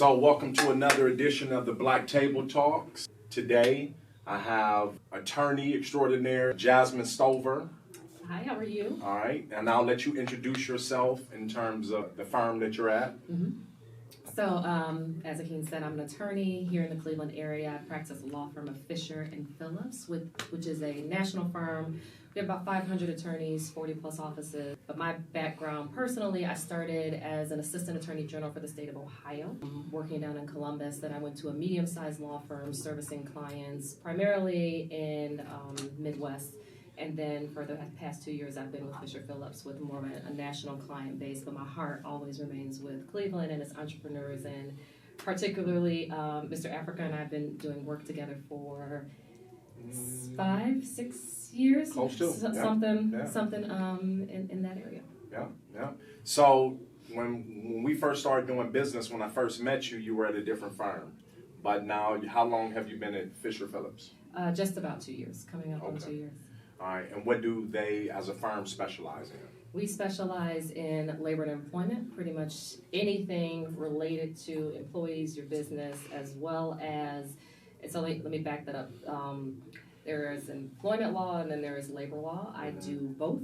So welcome to another edition of the Black Table Talks. Today I have attorney extraordinaire Jazmyn Stover. Hi, how are you? All right, and I'll let you introduce yourself in terms of the firm that you're at. So, as Akeem said, I'm an attorney here in the Cleveland area. I practice law firm of Fisher and Phillips, which is a national firm. We have about 500 attorneys, 40 plus offices. But my background personally, I started as an assistant attorney general for the state of Ohio, working down in Columbus. Then I went to a medium-sized law firm servicing clients primarily in Midwest. And then for the past 2 years, I've been with Fisher Phillips with more of a national client base, but my heart always remains with Cleveland and its entrepreneurs, and particularly Mr. Africa and I have been doing work together for 5-6 years. Close to. Something in that area. Yeah. So when we first started doing business, when I first met you, you were at a different firm. But now, how long have you been at Fisher Phillips? Just about 2 years, coming up on 2 years. All right, and what do they, as a firm, specialize in? We specialize in labor and employment, pretty much anything related to employees, your business, as well as, so let me back that up. There is employment law and then there is labor law. I do both.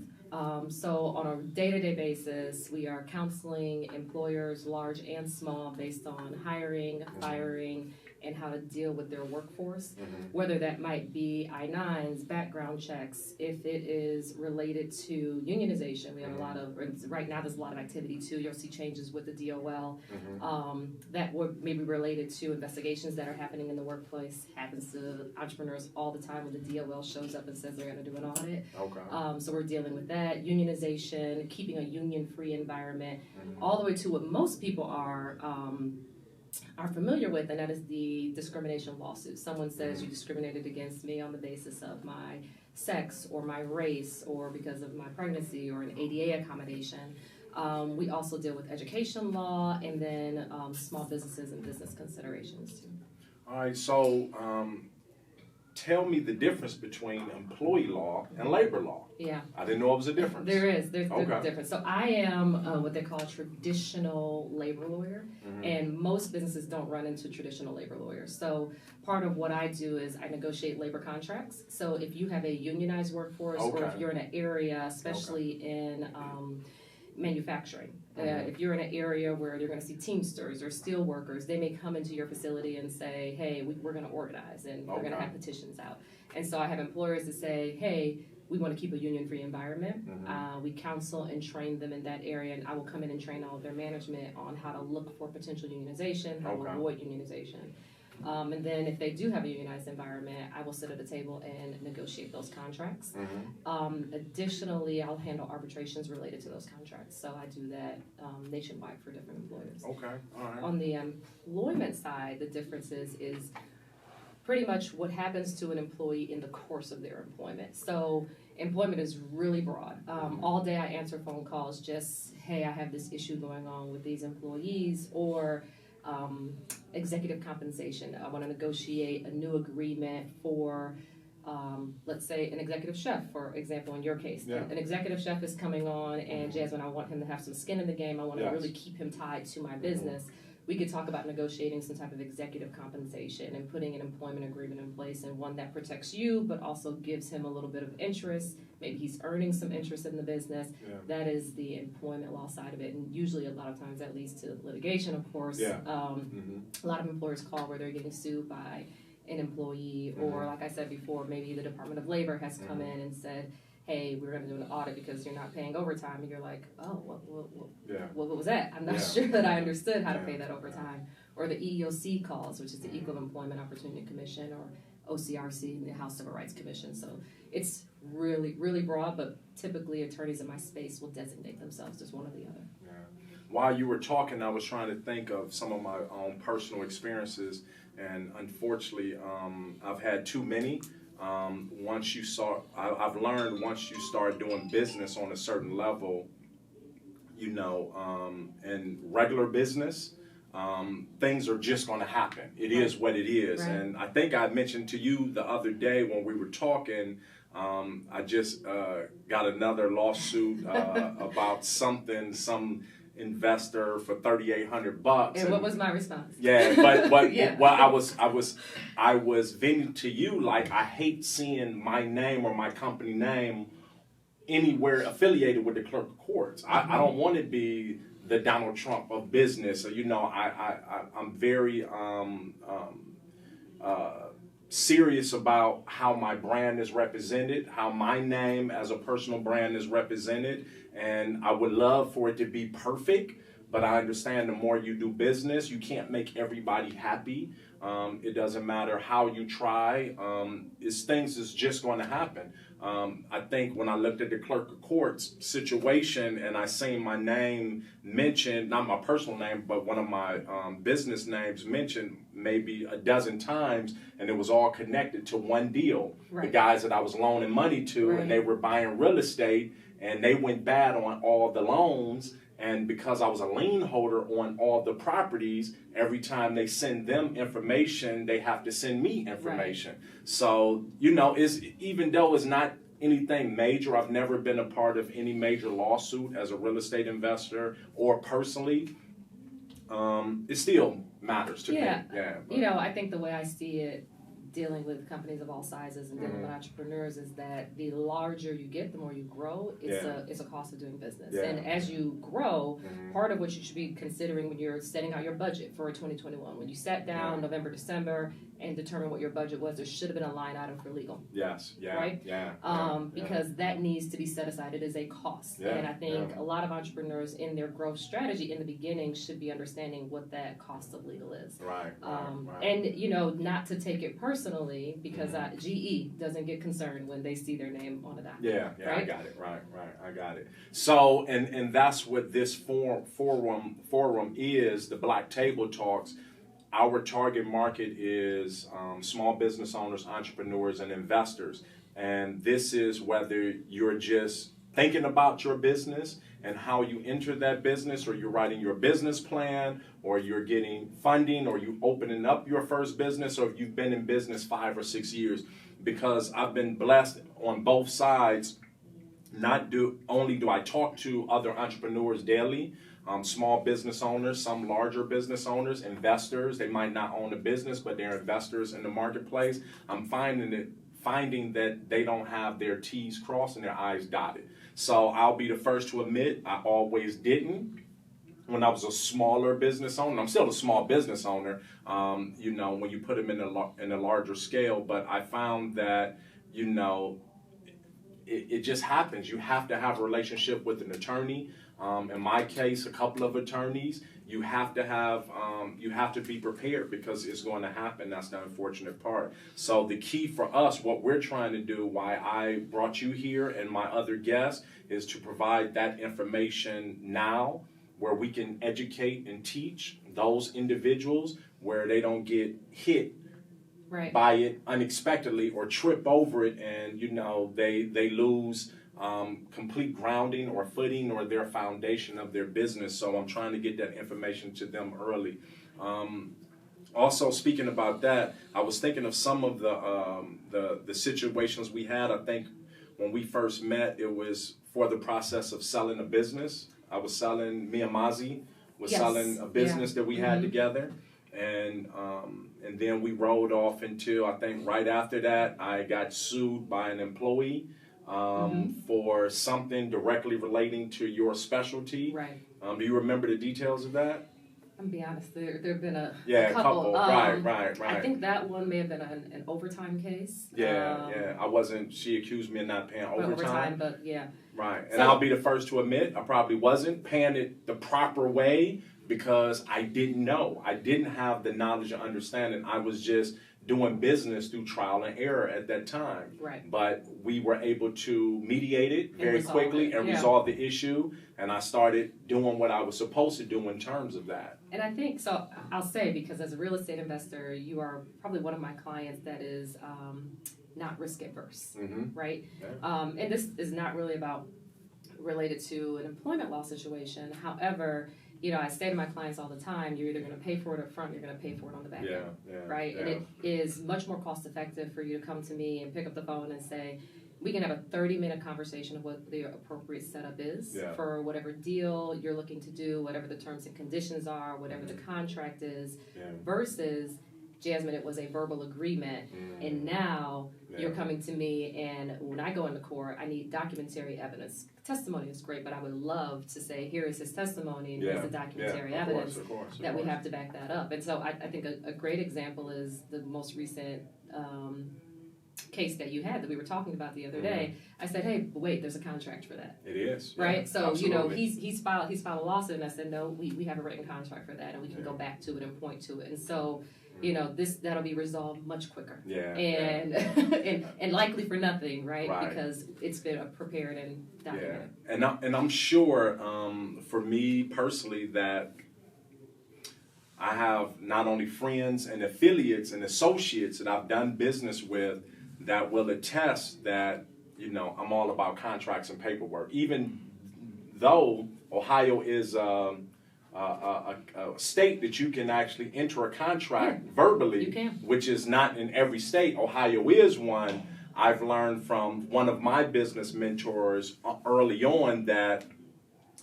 So on a day-to-day basis, we are counseling employers, large and small, based on hiring, firing, and how to deal with their workforce, whether that might be I-9s, background checks, if it is related to unionization. We have a lot of, right now there's a lot of activity too. You'll see changes with the DOL that would maybe related to investigations that are happening in the workplace. Happens to entrepreneurs all the time when the DOL shows up and says they're going to do an audit. So we're dealing with that, unionization, keeping a union-free environment, all the way to what most people are familiar with, and that is the discrimination lawsuit. Someone says you discriminated against me on the basis of my sex or my race or because of my pregnancy or an ADA accommodation. We also deal with education law and then small businesses and business considerations too. All right, so tell me the difference between employee law and labor law. Yeah. I didn't know it was a difference. There's a difference. So I am what they call a traditional labor lawyer, and most businesses don't run into traditional labor lawyers. So part of what I do is I negotiate labor contracts. So if you have a unionized workforce or if you're in an area, especially in manufacturing. If you're in an area where you're going to see Teamsters or steel workers, they may come into your facility and say, hey, we're going to organize and we're going to have petitions out. And so I have employers that say, hey, we want to keep a union-free environment. We counsel and train them in that area, and I will come in and train all of their management on how to look for potential unionization, how to avoid unionization. And then if they do have a unionized environment, I will sit at a table and negotiate those contracts. Additionally, I'll handle arbitrations related to those contracts. So I do that nationwide for different employers. All right. On the employment side, the difference is pretty much what happens to an employee in the course of their employment. So employment is really broad. All day I answer phone calls just, hey, I have this issue going on with these employees, or executive compensation. I want to negotiate a new agreement for, let's say, an executive chef, for example, in your case. An executive chef is coming on, and Jazmyn, I want him to have some skin in the game. I want to really keep him tied to my business. We could talk about negotiating some type of executive compensation and putting an employment agreement in place, and one that protects you but also gives him a little bit of interest. Maybe he's earning some interest in the business. That is the employment law side of it, and usually a lot of times that leads to litigation, of course. A lot of employers call where they're getting sued by an employee, or like I said before, maybe the Department of Labor has come in and said, hey, we're going to do an audit because you're not paying overtime. And you're like, oh, what was that? I'm not sure that I understood how to pay that overtime. Or the EEOC calls, which is the Equal Employment Opportunity Commission, or OCRC, the House Civil Rights Commission. So it's really, really broad, but typically attorneys in my space will designate themselves as one or the other. While you were talking, I was trying to think of some of my own personal experiences, and unfortunately, I've had too many. I've learned once you start doing business on a certain level, in regular business, things are just going to happen. It is what it is. Right. And I think I mentioned to you the other day when we were talking, I just got another lawsuit about some investor for $3,800. And what was my response? Yeah, but Yeah. well, I was venting to you like I hate seeing my name or my company name anywhere affiliated with the clerk of courts. I don't want to be the Donald Trump of business. So, you know, I'm very serious about how my brand is represented, how my name as a personal brand is represented, and I would love for it to be perfect. But I understand the more you do business, you can't make everybody happy. It doesn't matter how you try. Things is just going to happen. I think when I looked at the clerk of courts situation and I seen my name mentioned, not my personal name, but one of my business names mentioned maybe a dozen times, and it was all connected to one deal. Right. The guys that I was loaning money to, Right. and they were buying real estate, and they went bad on all the loans. And because I was a lien holder on all the properties, every time they send them information, they have to send me information. Right. So, you know, even though it's not anything major, I've never been a part of any major lawsuit as a real estate investor or personally, it still matters to me. Yeah, you know, I think the way I see it, dealing with companies of all sizes and dealing with entrepreneurs, is that the larger you get, the more you grow. It's a cost of doing business. Yeah. And as you grow, part of what you should be considering when you're setting out your budget for 2021, when you sat down November, December, and determine what your budget was, there should have been a line item for legal. Yes. Yeah. Right? Yeah. Because that needs to be set aside. It is a cost. Yeah. And I think a lot of entrepreneurs in their growth strategy in the beginning should be understanding what that cost of legal is. Right. And, you know, not to take it personally, because GE doesn't get concerned when they see their name on a document. Yeah, right? I got it. Right, I got it. So, and that's what this forum is, the Black Table Talks. Our target market is small business owners, entrepreneurs, and investors. And this is whether you're just thinking about your business and how you enter that business, or you're writing your business plan, or you're getting funding, or you opening up your first business, or if you've been in business 5 or 6 years. Because I've been blessed on both sides. Not only do I talk to other entrepreneurs daily, small business owners, some larger business owners, investors. They might not own a business, but they're investors in the marketplace. I'm finding that they don't have their T's crossed and their I's dotted. So I'll be the first to admit I always didn't. When I was a smaller business owner, I'm still a small business owner, you know, when you put them in a larger scale. But I found that, you know, it just happens. You have to have a relationship with an attorney. In my case, a couple of attorneys. You have to be prepared, because it's going to happen. That's the unfortunate part. So the key for us, what we're trying to do, why I brought you here and my other guests, is to provide that information now, where we can educate and teach those individuals, where they don't get hit by it unexpectedly or trip over it, and you know they lose complete grounding or footing or their foundation of their business. So I'm trying to get that information to them early. Also, speaking about that, I was thinking of some of the situations we had. I think when we first met, it was for the process of selling a business. I was selling, me and Mazi was selling a business that we had together. And then we rolled off into, I think right after that, I got sued by an employee for something directly relating to your specialty. Right. Do you remember the details of that? I'm gonna be honest, there have been a couple. Right. I think that one may have been an overtime case. She accused me of not paying overtime. But yeah. Right, and I'll be the first to admit, I probably wasn't paying it the proper way, because I didn't know. I didn't have the knowledge and understanding. I was just doing business through trial and error at that time. Right. But we were able to mediate it very quickly and resolve the issue, and I started doing what I was supposed to do in terms of that. And I think, so I'll say, because as a real estate investor, you are probably one of my clients that is not risk adverse, right? Yeah. And this is not really related to an employment law situation. However, you know, I say to my clients all the time, you're either going to pay for it up front, you're going to pay for it on the back end, right? Yeah. And it is much more cost effective for you to come to me and pick up the phone and say, we can have a 30-minute conversation of what the appropriate setup is Yeah. for whatever deal you're looking to do, whatever the terms and conditions are, whatever the contract is, Yeah. versus, Jazmyn, it was a verbal agreement, and now you're coming to me, and when I go into court, I need documentary evidence. Testimony is great, but I would love to say, here is his testimony, and here's the documentary evidence that we have to back that up. And so I think a great example is the most recent case that you had that we were talking about the other day. I said, hey, but wait, there's a contract for that. It is. Right? Yeah, so, absolutely. he's filed a lawsuit, and I said, no, we have a written contract for that, and we can go back to it and point to it. And so, that'll be resolved much quicker. Yeah. And and likely for nothing, right? Right. Because it's been prepared and documented. Yeah. And I'm sure for me personally that I have not only friends and affiliates and associates that I've done business with that will attest that, I'm all about contracts and paperwork. Even though Ohio is a state that you can actually enter a contract verbally, you can. which is not in every state. Ohio is one. I've learned from one of my business mentors early on that,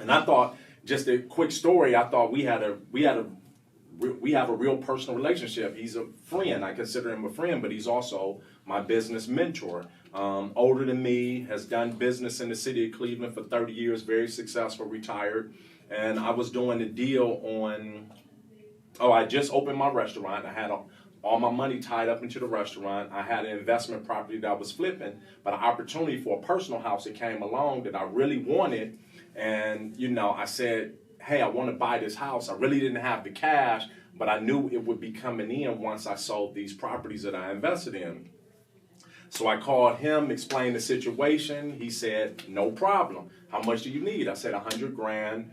and I thought, just a quick story, I thought we have a real personal relationship. He's a friend. I consider him a friend, but he's also my business mentor. Older than me, has done business in the city of Cleveland for 30 years, very successful, retired. And I was doing a deal on, I just opened my restaurant. I had all my money tied up into the restaurant. I had an investment property that I was flipping, but an opportunity for a personal house that came along that I really wanted. And, I said, hey, I want to buy this house. I really didn't have the cash, but I knew it would be coming in once I sold these properties that I invested in. So I called him, explained the situation. He said, no problem. How much do you need? I said, $100,000.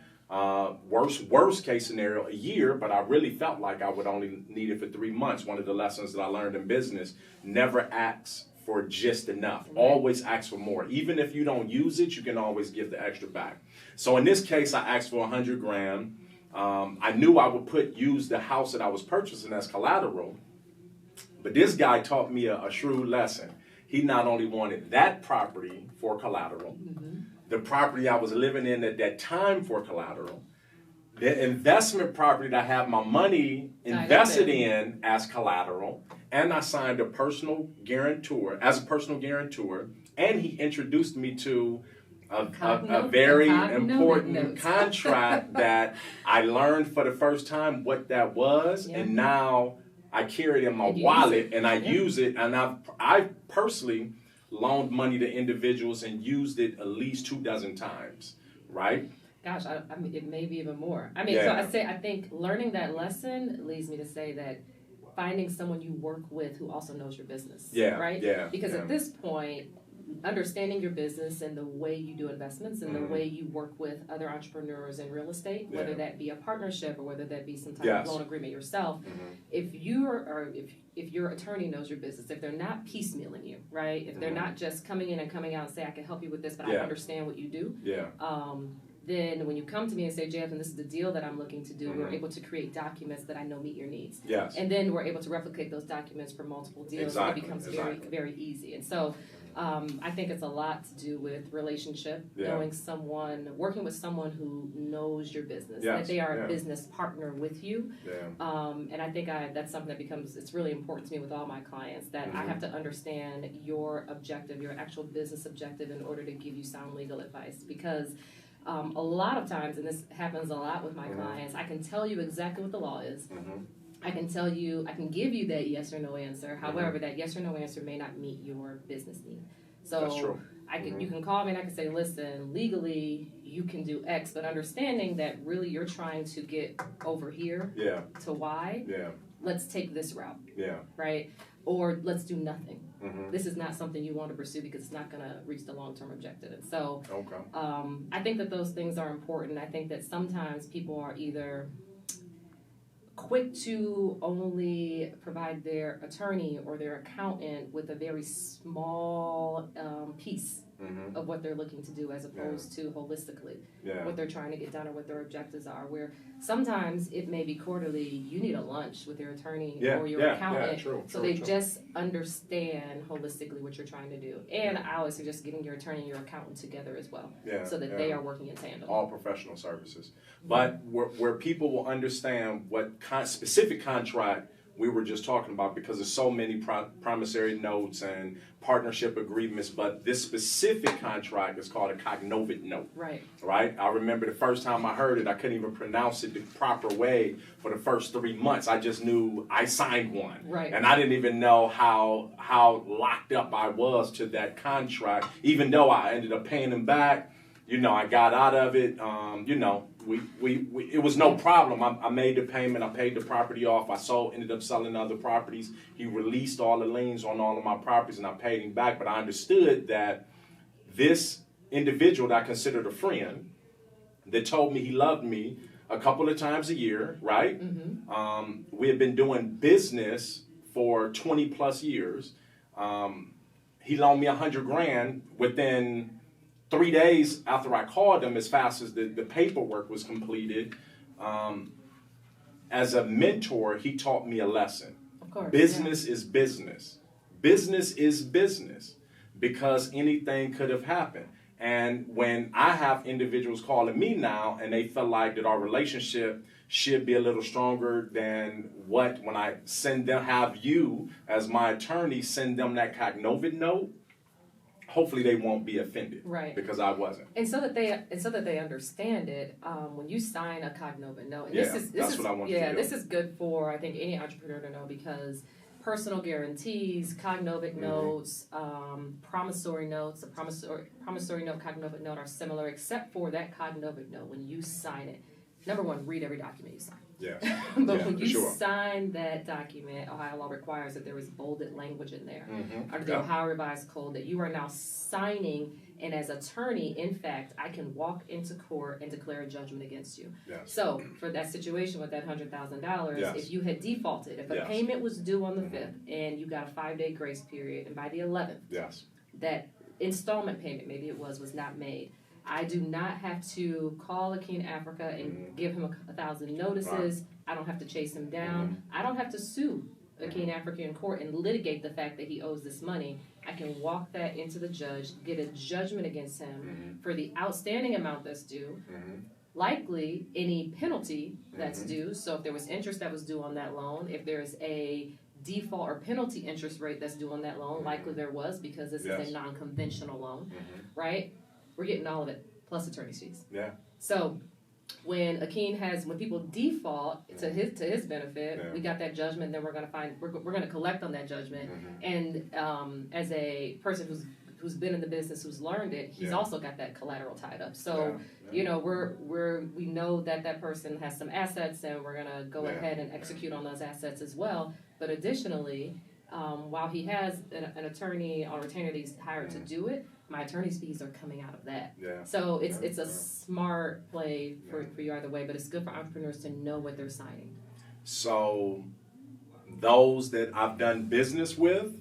Worst case scenario, a year, but I really felt like I would only need it for 3 months. One of the lessons that I learned in business, never ask for just enough. Always ask for more. Even if you don't use it, you can always give the extra back. So in this case, I asked for $100,000. I knew I would use the house that I was purchasing as collateral, but this guy taught me a shrewd lesson. He not only wanted that property for collateral, the property I was living in at that time for collateral, the investment property that I have my money invested in as collateral, and I signed a personal guarantor, and he introduced me to a very important contract that I learned for the first time what that was, and now I carry it in my wallet and I use it, and I personally loaned money to individuals and used it at least 24 times, right? Gosh, I mean, it may be even more. I mean, so I think learning that lesson leads me to say that finding someone you work with who also knows your business, right? Yeah. Because at this point, understanding your business and the way you do investments and the way you work with other entrepreneurs in real estate, whether that be a partnership or whether that be some type of loan agreement yourself, if your attorney knows your business, if they're not piecemealing you, right? If they're not just coming in and coming out and say, I can help you with this, but I understand what you do. Then when you come to me and say, Jazmyn, this is the deal that I'm looking to do, we're able to create documents that I know meet your needs. And then we're able to replicate those documents for multiple deals. And it becomes very, very easy. And so I think it's a lot to do with relationship, knowing someone, working with someone who knows your business, that they are a business partner with you. And I think that's something that it's really important to me with all my clients, that I have to understand your objective, your actual business objective in order to give you sound legal advice. Because a lot of times, and this happens a lot with my clients, I can tell you exactly what the law is. I can give you that yes or no answer. However, that yes or no answer may not meet your business need. So you can call me and I can say, listen, legally you can do X, but understanding that really you're trying to get over here to Y. Let's take this route. Right? Or let's do nothing. This is not something you want to pursue because it's not going to reach the long-term objective. And so I think that those things are important. I think that sometimes people are either quick to only provide their attorney or their accountant with a very small piece of what they're looking to do as opposed to holistically what they're trying to get done or what their objectives are. Where sometimes it may be quarterly, you need a lunch with your attorney or your accountant so they just understand holistically what you're trying to do. And I always suggest getting your attorney and your accountant together as well so that they are working in tandem. All professional services. But where people will understand what specific contract we were just talking about, because there's so many promissory notes and partnership agreements, but this specific contract is called a cognovit note. Right. I remember the first time I heard it, I couldn't even pronounce it the proper way for the first 3 months. I just knew I signed one. Right. And I didn't even know how locked up I was to that contract, even though I ended up paying them back. I got out of it. It was no problem. I made the payment. I paid the property off. Ended up selling other properties. He released all the liens on all of my properties, and I paid him back. But I understood that this individual that I considered a friend, that told me he loved me a couple of times a year, right? We had been doing business for 20 plus years. He loaned me $100,000 within 3 days after I called him, as fast as the paperwork was completed. As a mentor, he taught me a lesson. Of course, business is business. Business is business, because anything could have happened. And when I have individuals calling me now and they feel like that our relationship should be a little stronger than when I have you as my attorney send them that cognovit note, hopefully they won't be offended, right? Because I wasn't. And so that they understand it, when you sign a cognovit note, and this is what I want to do. This is good for, I think, any entrepreneur to know, because personal guarantees, cognovit notes, promissory notes, a promissory note, cognovit note are similar, except for that cognovit note. When you sign it, number one, read every document you sign. But when you sign that document, Ohio law requires that there is bolded language in there under the Ohio Revised Code that you are now signing, and as attorney, in fact, I can walk into court and declare a judgment against you. So for that situation with that $100,000, if you had defaulted, if a payment was due on the 5th and you got a 5-day grace period, and by the 11th, that installment payment, maybe it was not made, I do not have to call Akin Africa and give him 1,000 notices. I don't have to chase him down. I don't have to sue Akin Africa in court and litigate the fact that he owes this money. I can walk that into the judge, get a judgment against him for the outstanding amount that's due, likely any penalty that's due. So if there was interest that was due on that loan, if there's a default or penalty interest rate that's due on that loan, likely there was, because this is a non-conventional loan, right? We're getting all of it, plus attorney's fees. So when people default to his benefit, we got that judgment. Then we're going to collect on that judgment. And as a person who's been in the business, who's learned it, he's also got that collateral tied up. So we know that person has some assets, and we're going to go ahead and execute on those assets as well. But additionally, while he has an attorney on retainer that he's hired to do it, my attorney's fees are coming out of that. So it's a smart play for you either way, but it's good for entrepreneurs to know what they're signing. So those that I've done business with,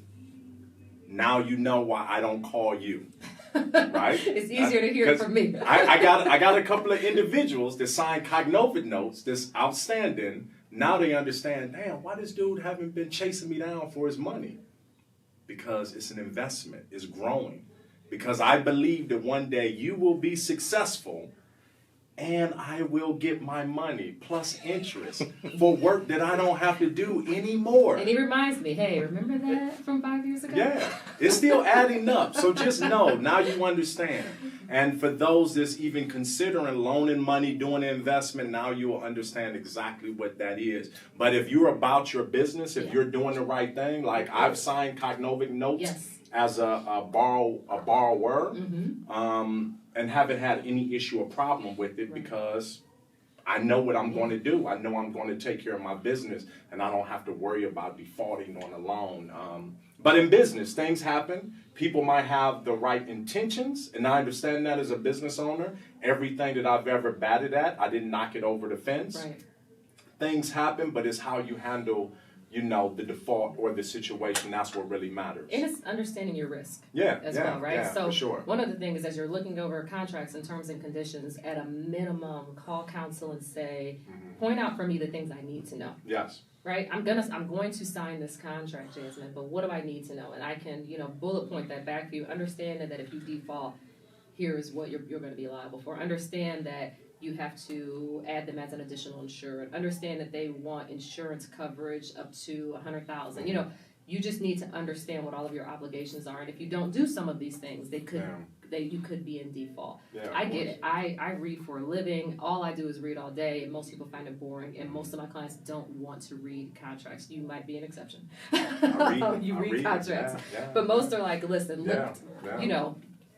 now you know why I don't call you. Right? It's easier to hear it from me. I got a couple of individuals that signed cognovit notes that's outstanding. Now they understand, damn, why this dude haven't been chasing me down for his money? Because it's an investment, it's growing. Because I believe that one day you will be successful and I will get my money plus interest for work that I don't have to do anymore. And he reminds me, hey, remember that from 5 years ago? Yeah, it's still adding up. So just know, now you understand. And for those that's even considering loaning money, doing an investment, now you will understand exactly what that is. But if you're about your business, if you're doing the right thing, like I've signed cognovit notes as a borrower, and haven't had any issue or problem with it because I know what I'm going to do. I know I'm going to take care of my business, and I don't have to worry about defaulting on a loan. But in business, things happen. People might have the right intentions, and I understand that as a business owner. Everything that I've ever batted at, I didn't knock it over the fence. Things happen, but it's how you handle you know, the default or the situation. That's what really matters. And it's understanding your risk As well, right? Yeah, so for sure. One of the things as you're looking over contracts and terms and conditions, at a minimum, call counsel and say, point out for me the things I need to know. Yes. Right? I'm going to sign this contract, Jazmyn, but what do I need to know? And I can, you know, bullet point that back for you. Understand that if you default, here is what you're going to be liable for. Understand that you have to add them as an additional insured. Understand that they want insurance coverage up to $100,000. You know, you just need to understand what all of your obligations are, and if you don't do some of these things, you could be in default. I get it. I read for a living. All I do is read all day, and most people find it boring. And most of my clients don't want to read contracts. You might be an exception. You read contracts, but most are like, listen, look, you know.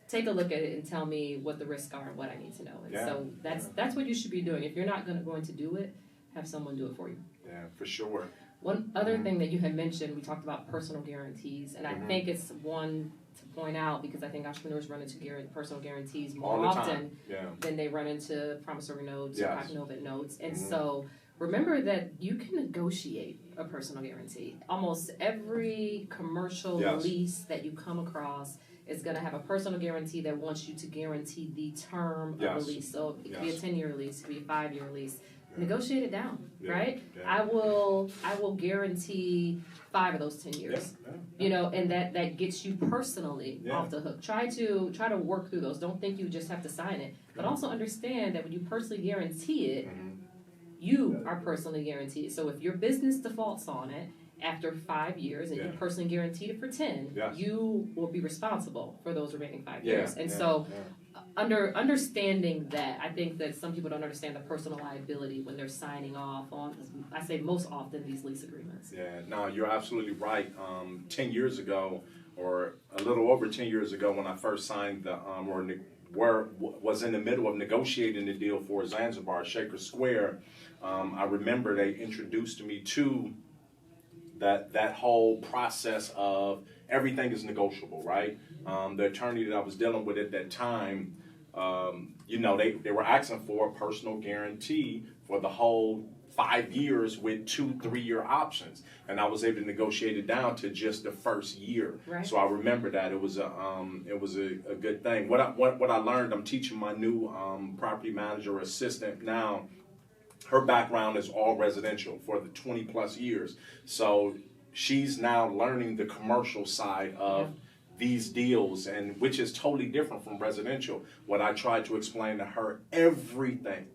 Take a look at it and tell me what the risks are and what I need to know. And so that's what you should be doing. If you're not going to do it, have someone do it for you. Yeah, for sure. One other thing that you had mentioned, we talked about personal guarantees, and I think it's one to point out because I think entrepreneurs run into personal guarantees more often than they run into promissory notes or cognizant notes. And so remember that you can negotiate a personal guarantee. Almost every commercial lease that you come across is going to have a personal guarantee that wants you to guarantee the term of a lease. So it could be a 10-year lease, it could be a 5-year lease. Negotiate it down, right? I will guarantee 5 of those 10 years. You know, and that gets you personally off the hook. Try to work through those. Don't think you just have to sign it, but also understand that when you personally guarantee it, you are personally guaranteed. So if your business defaults on it after 5 years and you personally guaranteed it for 10, you will be responsible for those remaining 5 years. And so understanding that, I think that some people don't understand the personal liability when they're signing off on, I say most often, these lease agreements. No, you're absolutely right. 10 years ago, or a little over 10 years ago, when I first signed the, was in the middle of negotiating the deal for Zanzibar, Shaker Square, I remember they introduced me to that whole process of everything is negotiable, right? The attorney that I was dealing with at that time, you know, they were asking for a personal guarantee for the whole 5 years with 2-3 year options, and I was able to negotiate it down to just the first year. So I remember that it was a good thing. What I learned, I'm teaching my new property manager assistant now. Her background is all residential for the 20 plus years. So she's now learning the commercial side of these deals, and which is totally different from residential. What I tried to explain to her, everything,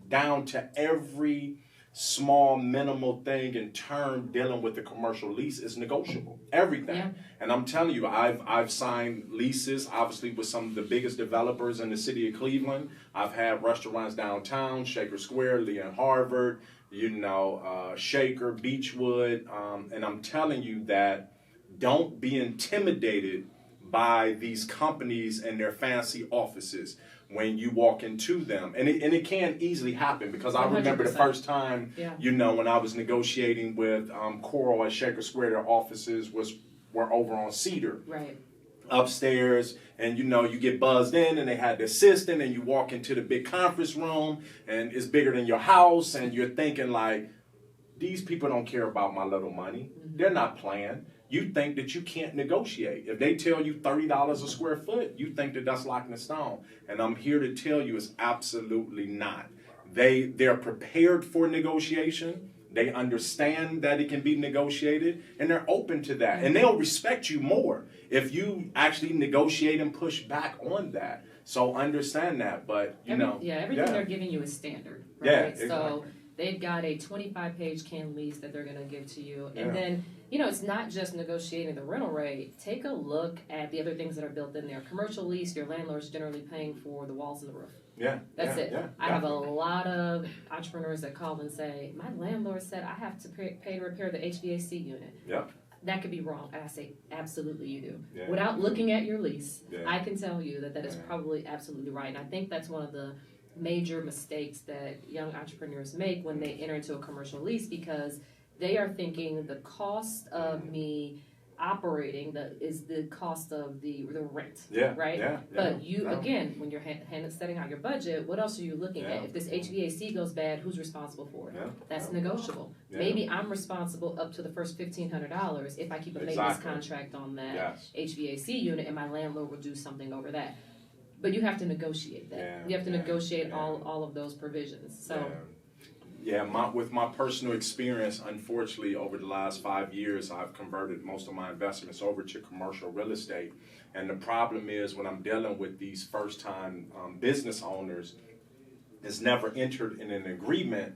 down to every small minimal thing in term dealing with the commercial lease is negotiable. Everything. And I'm telling you, I've signed leases obviously with some of the biggest developers in the city of Cleveland. I've had restaurants downtown, Shaker Square, Lee and Harvard, you know, Shaker, Beechwood, and I'm telling you that don't be intimidated by these companies and their fancy offices when you walk into them. And it can easily happen, because I remember the first time, you know, when I was negotiating with Coral at Shaker Square, their offices were over on Cedar. Upstairs, and you know, you get buzzed in and they had the assistant, and you walk into the big conference room and it's bigger than your house, and you're thinking like, these people don't care about my little money. They're not playing. You think that you can't negotiate. If they tell you $30 a square foot, you think that that's locked in stone. And I'm here to tell you it's absolutely not. They're prepared for negotiation. They understand that it can be negotiated, and they're open to that. And they'll respect you more if you actually negotiate and push back on that. So understand that, but everything they're giving you is standard, right? So they've got a 25-page canned lease that they're going to give to you. And then, you know, it's not just negotiating the rental rate. Take a look at the other things that are built in there. Commercial lease, your landlord's generally paying for the walls and the roof. That's it. I have a lot of entrepreneurs that call and say, my landlord said I have to pay to repair the HVAC unit. That could be wrong. And I say, absolutely you do. Without looking at your lease, I can tell you that is probably absolutely right. And I think that's one of the major mistakes that young entrepreneurs make when they enter into a commercial lease, because they are thinking the cost of me operating is the cost of the rent. Yeah. Right? Yeah. But again, when you're setting out your budget, what else are you looking at? If this HVAC goes bad, who's responsible for it? Yeah. That's negotiable. Yeah. Maybe I'm responsible up to the first $1,500 if I keep a maintenance contract on that HVAC unit, and my landlord will do something over that. But you have to negotiate that. Yeah. You have to negotiate all of those provisions. So. With my personal experience, unfortunately, over the last 5 years, I've converted most of my investments over to commercial real estate. And the problem is when I'm dealing with these first-time business owners, it's never entered in an agreement.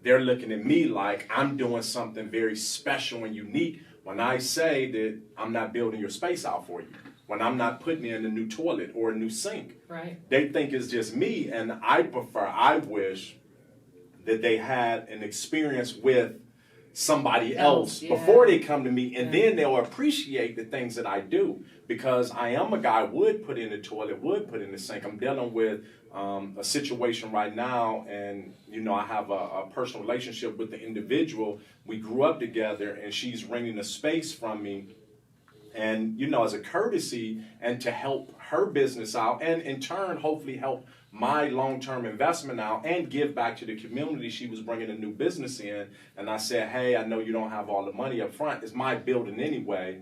They're looking at me like I'm doing something very special and unique when I say that I'm not building your space out for you. When I'm not putting in a new toilet or a new sink. Right. They think it's just me, and I wish that they had an experience with somebody else before they come to me, and then they'll appreciate the things that I do, because I am a guy would put in the toilet, would put in the sink. I'm dealing with a situation right now, and I have a personal relationship with the individual. We grew up together, and she's renting a space from me. And, as a courtesy and to help her business out, and in turn, hopefully help my long-term investment out and give back to the community. She was bringing a new business in. And I said, hey, I know you don't have all the money up front. It's my building anyway.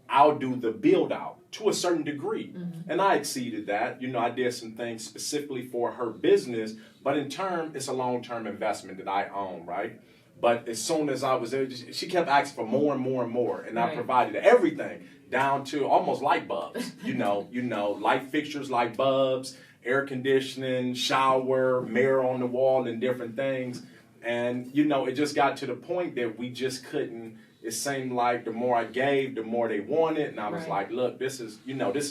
I'll do the build out to a certain degree. Mm-hmm. And I exceeded that. I did some things specifically for her business. But in turn, it's a long-term investment that I own, right? But as soon as I was there, she kept asking for more and more and more, and I provided everything down to almost light bulbs. Light fixtures, light bulbs, air conditioning, shower, mirror on the wall, and different things. And it just got to the point that we just couldn't. It seemed like the more I gave, the more they wanted, and I was like, look, this is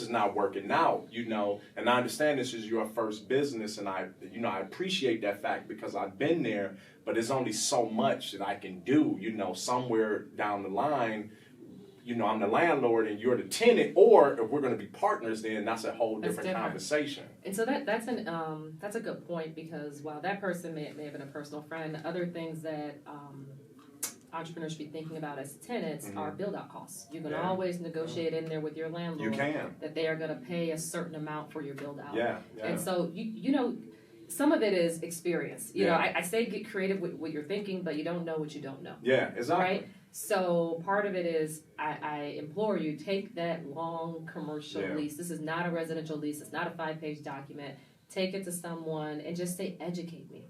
not working out. And I understand this is your first business, and I appreciate that fact because I've been there. But there's only so much that I can do, somewhere down the line, I'm the landlord and you're the tenant, or if we're going to be partners, then that's a whole different conversation. And so that's a good point, because while that person may have been a personal friend, other things that entrepreneurs should be thinking about as tenants are build-out costs. You can always negotiate in there with your landlord that they are going to pay a certain amount for your build-out. And so, some of it is experience. I say get creative with what you're thinking, but you don't know what you don't know. Yeah, exactly. Right? So part of it is, I implore you, take that long commercial lease. This is not a residential lease. It's not a 5-page document. Take it to someone and just say, educate me.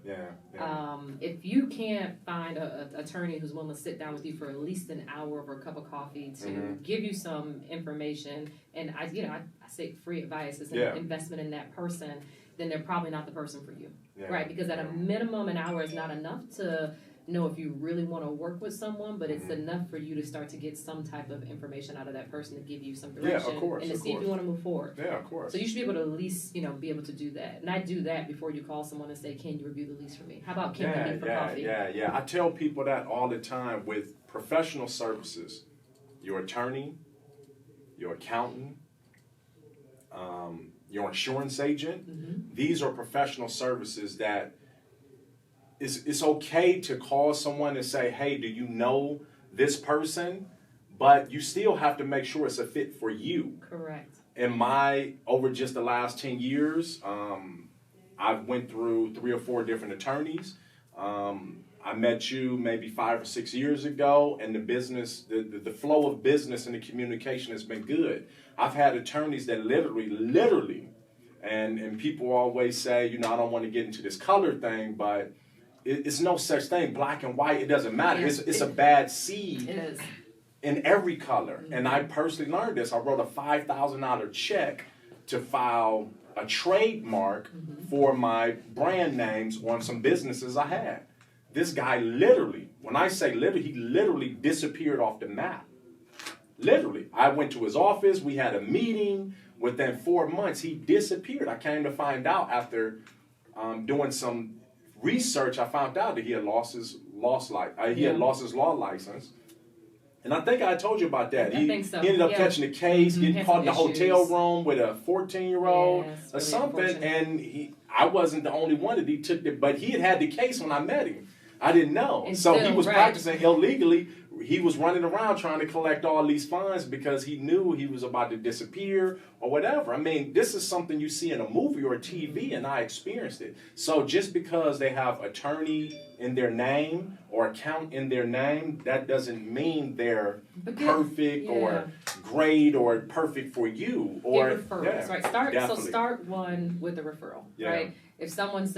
If you can't find an attorney who's willing to sit down with you for at least an hour over a cup of coffee to give you some information, and I say free advice is an investment in that person, then they're probably not the person for you, right? Because at a minimum, an hour is not enough to know if you really want to work with someone, but it's enough for you to start to get some type of information out of that person to give you some direction and to see if you want to move forward. Yeah, of course. So you should be able to at least, be able to do that. And I do that before you call someone and say, can you review the lease for me? How about can we meet for coffee? Yeah. I tell people that all the time with professional services. Your attorney, your accountant, your insurance agent, these are professional services that it's okay to call someone and say, hey, do you know this person? But you still have to make sure it's a fit for you. Correct. Over just the last 10 years, I've went through 3 or 4 different attorneys. I met you maybe 5 or 6 years ago, and the business, the flow of business and the communication has been good. I've had attorneys that literally, and people always say, I don't want to get into this color thing, but it's no such thing. Black and white, it doesn't matter. Yeah. It's a bad seed in every color. Mm-hmm. And I personally learned this. I wrote a $5,000 check to file a trademark for my brand names on some businesses I had. This guy literally, when I say literally, he literally disappeared off the map. Literally. I went to his office. We had a meeting. Within 4 months, he disappeared. I came to find out after doing some research. I found out that he had lost his law license. And I think I told you about that. I think so. He ended up catching a case, getting caught in a hotel room with a 14-year-old or something. And I wasn't the only one that he took it, but he had the case when I met him. I didn't know. And So still, he was right. practicing illegally. He was running around trying to collect all these funds because he knew he was about to disappear or whatever. I mean, this is something you see in a movie or a TV, and I experienced it. So just because they have attorney in their name or account in their name, that doesn't mean they're perfect or great or perfect for you. Or get referrals, right? Start one with a referral, right? If someone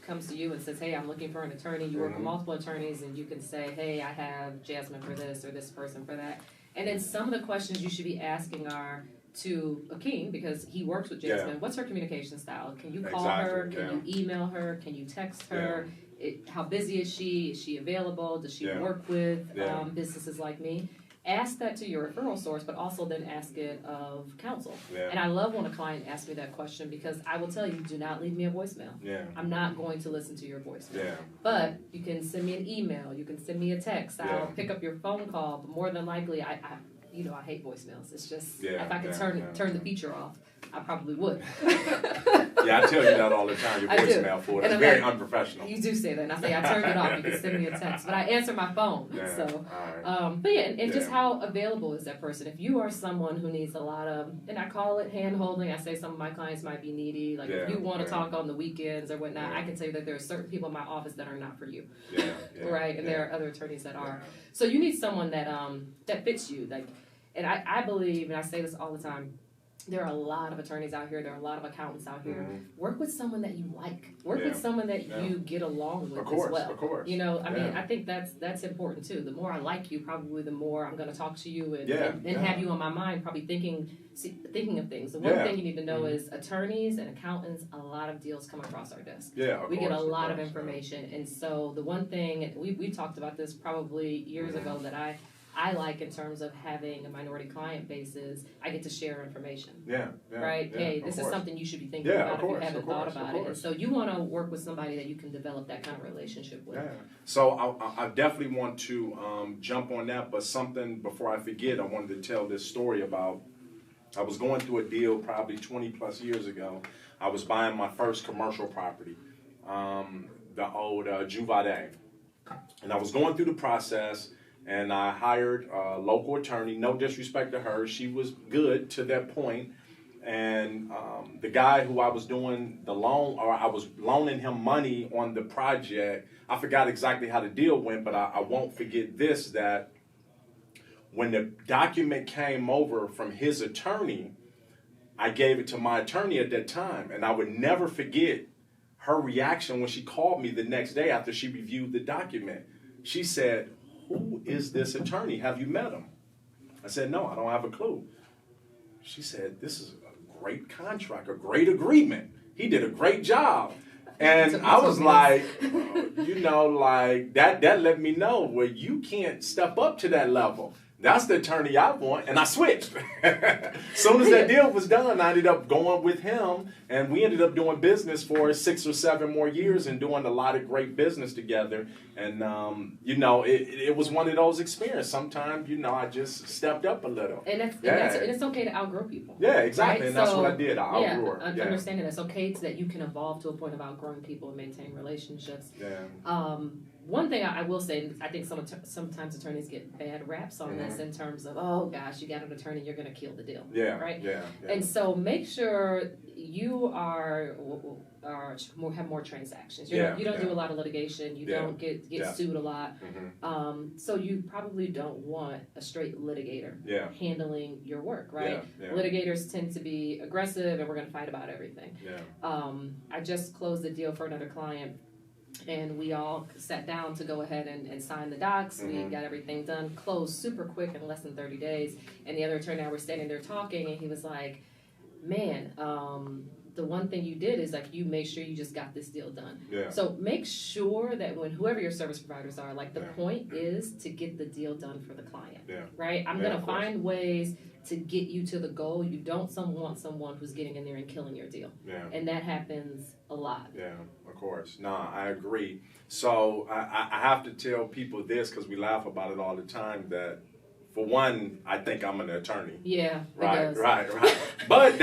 comes to you and says, hey, I'm looking for an attorney, you work with multiple attorneys, and you can say, hey, I have Jazmyn for this or this person for that. And then some of the questions you should be asking are to Akeem, because he works with Jazmyn. What's her communication style? Can you call her? Can you email her? Can you text her? How busy is she? Is she available? Does she work with businesses like me? Ask that to your referral source, but also then ask it of counsel. And I love when a client asks me that question, because I will tell you, do not leave me a voicemail. I'm not going to listen to your voicemail. But you can send me an email. You can send me a text. I'll pick up your phone call. But more than likely, I hate voicemails. It's just, if I could turn the feature off, I probably would. I tell you that all the time, your voicemail for it. It's very unprofessional. You do say that, and I say, I turned it off, you can send me a text. But I answer my phone. Just how available is that person? If you are someone who needs a lot of, and I call it hand-holding, I say some of my clients might be needy. Like, if you want to talk on the weekends or whatnot, I can tell you that there are certain people in my office that are not for you. Right? And there are other attorneys that are. So you need someone that fits you. Like, and I believe, and I say this all the time, there are a lot of attorneys out here. There are a lot of accountants out here. Work with someone that you like. Work with someone that you get along with as well. Of course. You know, I mean, I think that's important too. The more I like you, probably the more I'm going to talk to you and have you on my mind, probably thinking of things. The one thing you need to know is attorneys and accountants, a lot of deals come across our desk. We get a lot of information. And so the one thing, we talked about this probably years ago, that I like in terms of having a minority client base is I get to share information. Right? Hey, this is something you should be thinking about if you haven't thought about it. And so you want to work with somebody that you can develop that kind of relationship with. So I definitely want to jump on that, but something before I forget, I wanted to tell this story about, I was going through a deal probably 20 plus years ago. I was buying my first commercial property, the old Juvade. And I was going through the process, and I hired a local attorney. No disrespect to her. She was good to that point. And the guy who I was doing the loan, or I was loaning him money on the project, I forgot exactly how the deal went, but I won't forget this, that when the document came over from his attorney, I gave it to my attorney at that time. And I would never forget her reaction when she called me the next day after she reviewed the document. She said, "Who is this attorney? Have you met him?" I said, "No, I don't have a clue." She said, "This is a great contract, a great agreement. He did a great job." And I was like, that let me know, well, you can't step up to that level. That's the attorney I want, and I switched. Soon as that deal was done, I ended up going with him, and we ended up doing business for 6 or 7 more years and doing a lot of great business together. And, it was one of those experiences. Sometimes, I just stepped up a little. And it's okay to outgrow people. Yeah, exactly, right? And that's what I did. I outgrew her. Understanding it's okay that you can evolve to a point of outgrowing people and maintain relationships. One thing I will say, I think sometimes attorneys get bad raps on this in terms of, oh gosh, you got an attorney, you're going to kill the deal. Right? And so make sure you have more transactions. You don't do a lot of litigation. You don't get sued a lot. So you probably don't want a straight litigator handling your work, right? Litigators tend to be aggressive, and we're going to fight about everything. I just closed a deal for another client, and we all sat down to go ahead and sign the docs. We got everything done, closed super quick in less than 30 days. And the other attorney and I were standing there talking, and he was like, "Man, the one thing you did is like you made sure you just got this deal done." So make sure that when whoever your service providers are, like the point is to get the deal done for the client, right? I'm going to find ways to get you to the goal. You don't want someone who's getting in there and killing your deal. And that happens a lot. Of course. No, I agree. So I have to tell people this, because we laugh about it all the time, that for one, I think I'm an attorney. Right. But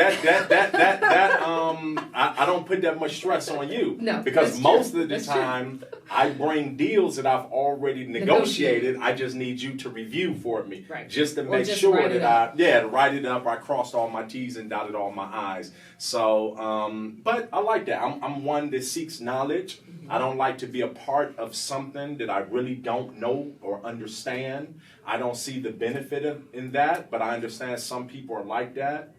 I don't put that much stress on you. No, because most of the time I bring deals that I've already negotiated. I just need you to review for me, right. just to Or make just sure write it that to write it up. I crossed all my T's and dotted all my I's. So, but I like that. I'm one that seeks knowledge. I don't like to be a part of something that I really don't know or understand. I don't see the benefit in that, but I understand some people are like that.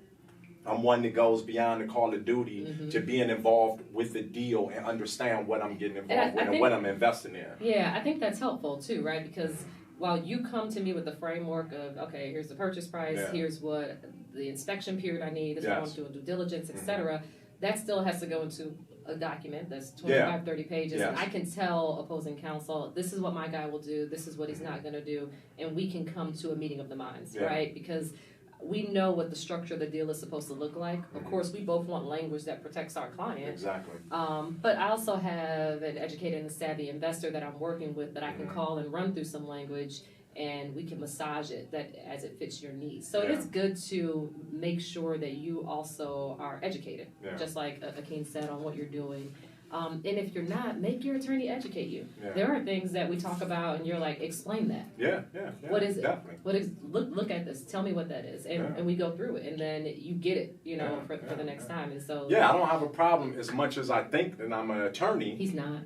I'm one that goes beyond the call of duty to being involved with the deal and understand what I'm getting involved with and what I'm investing in. Yeah, I think that's helpful too, right? Because while you come to me with the framework of, okay, here's the purchase price, here's what the inspection period I need, this is what I'm doing due diligence, etc., that still has to go into a document that's 25, 30 pages, and I can tell opposing counsel, this is what my guy will do, this is what he's not going to do, and we can come to a meeting of the minds, right? Because we know what the structure of the deal is supposed to look like. Of course, we both want language that protects our client. Exactly. But I also have an educated and savvy investor that I'm working with that I can call and run through some language, and we can massage it that as it fits your needs. So it's good to make sure that you also are educated, just like Akeem said, on what you're doing. And if you're not, make your attorney educate you. There are things that we talk about, and you're like, explain that. Yeah. What is it? Definitely. What is? Look at this. Tell me what that is, and we go through it, and then you get it, for the next time. And so I don't have a problem as much as I think that I'm an attorney. He's not.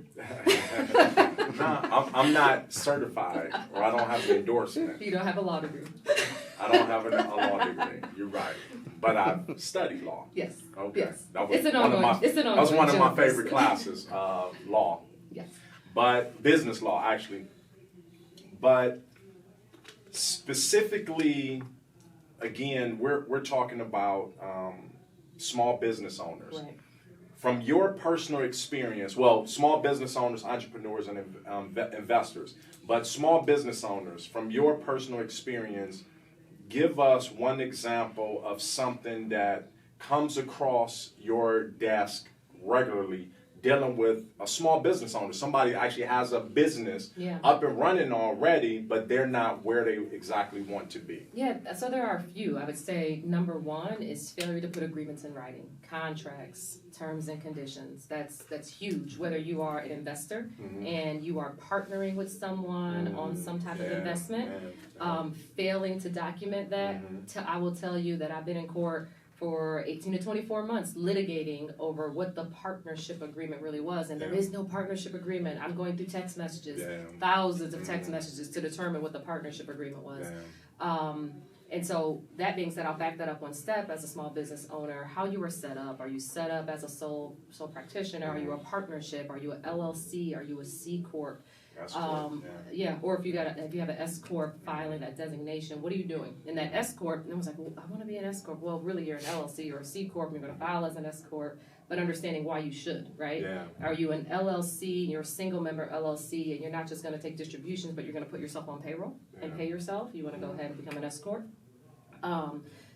I'm not certified, or I don't have an endorsement. You don't have a law degree. I don't have a law degree. You're right, but I've studied law. Yes. Okay. Yes. That was It's an ongoing. that was one of my favorite classes, law. Yes. But business law, actually. But specifically, again, we're talking about small business owners. Right. From your personal experience, small business owners, entrepreneurs, and investors, but small business owners, from your personal experience, give us one example of something that comes across your desk regularly dealing with a small business owner, somebody that actually has a business up and running already, but they're not where they exactly want to be. Yeah, so there are a few. I would say number one is failure to put agreements in writing, contracts, terms and conditions. That's huge. Whether you are an investor and you are partnering with someone on some type of investment, failing to document that. I will tell you that I've been in court for 18 to 24 months litigating over what the partnership agreement really was, and there is no partnership agreement. I'm going through text messages, thousands of text messages to determine what the partnership agreement was. And so that being said, I'll back that up one step. As a small business owner, how you were set up. Are you set up as a sole practitioner? Are you a partnership? Are you an LLC? Are you a C Corp? Or if you have an S Corp filing that designation, what are you doing? In that S Corp, and I was like, well, I want to be an S Corp. Well, really, you're an LLC or a C Corp, and you're going to file as an S Corp, but understanding why you should, right? Are you an LLC, you're a single member LLC, and you're not just going to take distributions, but you're going to put yourself on payroll and pay yourself? You want to go ahead and become an S Corp?